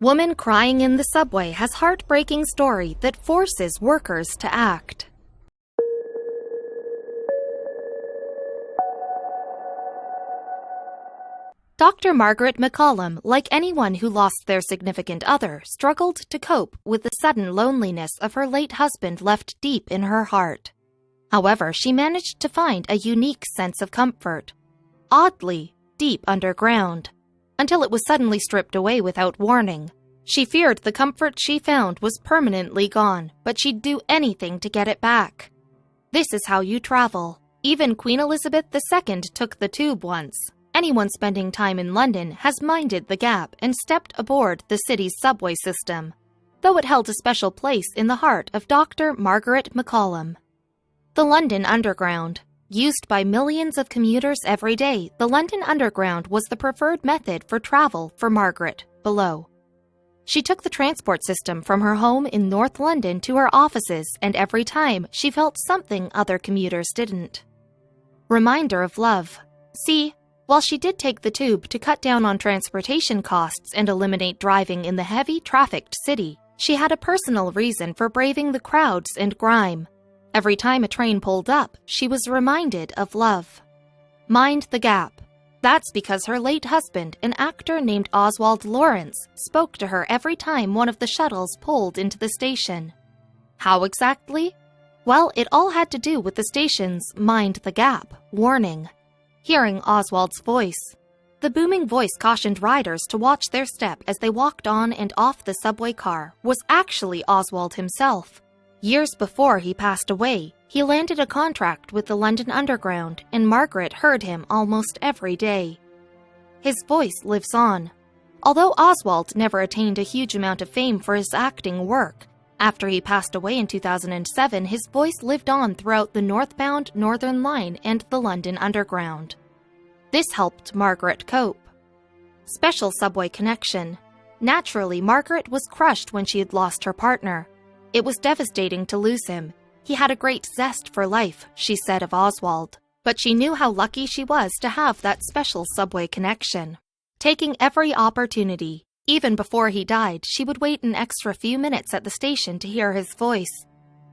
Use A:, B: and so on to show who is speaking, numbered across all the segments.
A: Woman crying in the subway has heartbreaking story that forces workers to act. Dr. Margaret McCollum, like anyone who lost their significant other, struggled to cope with the sudden loneliness of her late husband left deep in her heart. However, she managed to find a unique sense of comfort, oddly deep underground, until it was suddenly stripped away without warning. She feared the comfort she found was permanently gone, but she'd do anything to get it back. This is how you travel. Even Queen Elizabeth II took the tube once. Anyone spending time in London has minded the gap and stepped aboard the city's subway system, though it held a special place in the heart of Dr. Margaret McCollum. The London Underground. Used by millions of commuters every day, the London Underground was the preferred method for travel for Margaret, below. She took the transport system from her home in North London to her offices, and every time she felt something other commuters didn't. Reminder of love. See, while she did take the tube to cut down on transportation costs and eliminate driving in the heavy trafficked city, she had a personal reason for braving the crowds and grime. Every time a train pulled up, she was reminded of love. Mind the gap. That's because her late husband, an actor named Oswald Lawrence, spoke to her every time one of the shuttles pulled into the station. How exactly? Well, it all had to do with the station's Mind the Gap warning. Hearing Oswald's voice. The booming voice cautioned riders to watch their step as they walked on and off the subway car was actually Oswald himself. Years before he passed away, he landed a contract with the London Underground, and Margaret heard him almost every day. His voice lives on. Although Oswald never attained a huge amount of fame for his acting work, after he passed away in 2007, his voice lived on throughout the northbound Northern Line and the London Underground. This helped Margaret cope. Special subway connection. Naturally, Margaret was crushed when she had lost her partner. It was devastating to lose him. He had a great zest for life, she said of Oswald, but she knew how lucky she was to have that special subway connection. Taking every opportunity, even before he died, she would wait an extra few minutes at the station to hear his voice.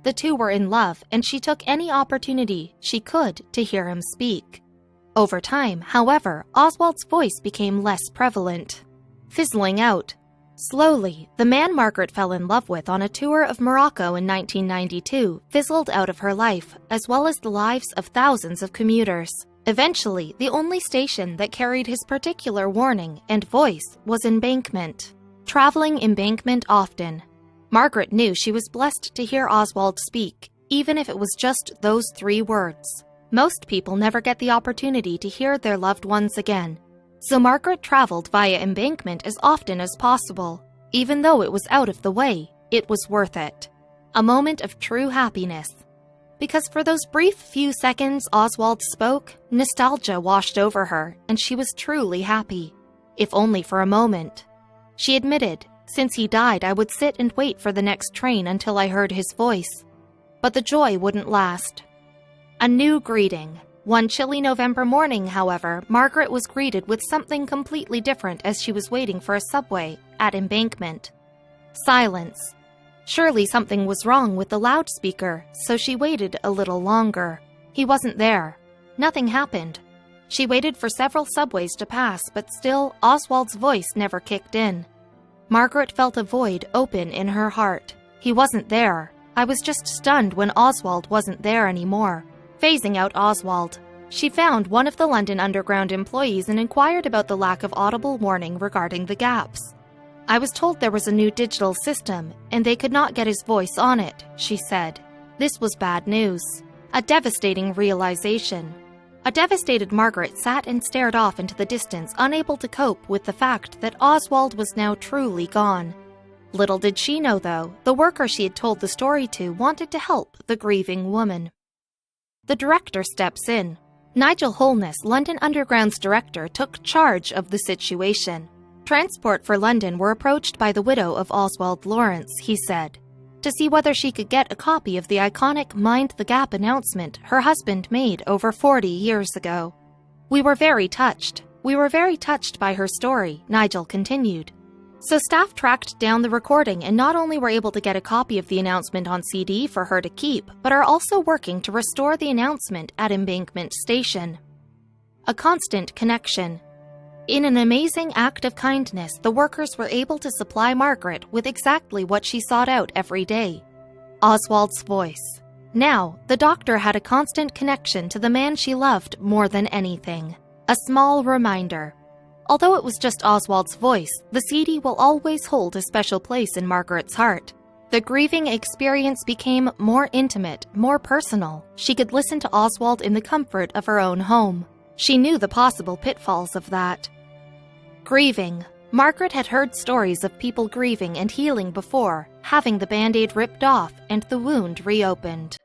A: The two were in love, and she took any opportunity she could to hear him speak. Over time, however, Oswald's voice became less prevalent, fizzling out. Slowly, the man Margaret fell in love with on a tour of Morocco in 1992 fizzled out of her life, as well as the lives of thousands of commuters. Eventually, the only station that carried his particular warning and voice was Embankment. Traveling Embankment often, Margaret knew she was blessed to hear Oswald speak, even if it was just those 3 words. Most people never get the opportunity to hear their loved ones again, so Margaret traveled via Embankment as often as possible. Even though it was out of the way, it was worth it. A moment of true happiness. Because for those brief few seconds Oswald spoke, nostalgia washed over her, and she was truly happy, if only for a moment. She admitted, since he died, I would sit and wait for the next train until I heard his voice. But the joy wouldn't last. A new greeting. One chilly November morning, however, Margaret was greeted with something completely different as she was waiting for a subway at Embankment. Silence. Surely something was wrong with the loudspeaker, so she waited a little longer. He wasn't there. Nothing happened. She waited for several subways to pass, but still, Oswald's voice never kicked in. Margaret felt a void open in her heart. He wasn't there. I was just stunned when Oswald wasn't there anymore. Phasing out Oswald, she found one of the London Underground employees and inquired about the lack of audible warning regarding the gaps. I was told there was a new digital system, and they could not get his voice on it, she said. This was bad news. A devastating realization. A devastated Margaret sat and stared off into the distance, unable to cope with the fact that Oswald was now truly gone. Little did she know, though, the worker she had told the story to wanted to help the grieving woman. The director steps in. Nigel Holness, London Underground's director, took charge of the situation. Transport for London were approached by the widow of Oswald Lawrence, he said, to see whether she could get a copy of the iconic Mind the Gap announcement her husband made over 40 years ago. We were very touched by her story, Nigel continued. So staff tracked down the recording and not only were able to get a copy of the announcement on CD for her to keep, but are also working to restore the announcement at Embankment Station. A constant connection. In an amazing act of kindness, the workers were able to supply Margaret with exactly what she sought out every day: Oswald's voice. Now, the doctor had a constant connection to the man she loved more than anything. A small reminder. Although it was just Oswald's voice, the CD will always hold a special place in Margaret's heart. The grieving experience became more intimate, more personal. She could listen to Oswald in the comfort of her own home. She knew the possible pitfalls of that. Grieving. Margaret had heard stories of people grieving and healing before, having the Band-Aid ripped off and the wound reopened.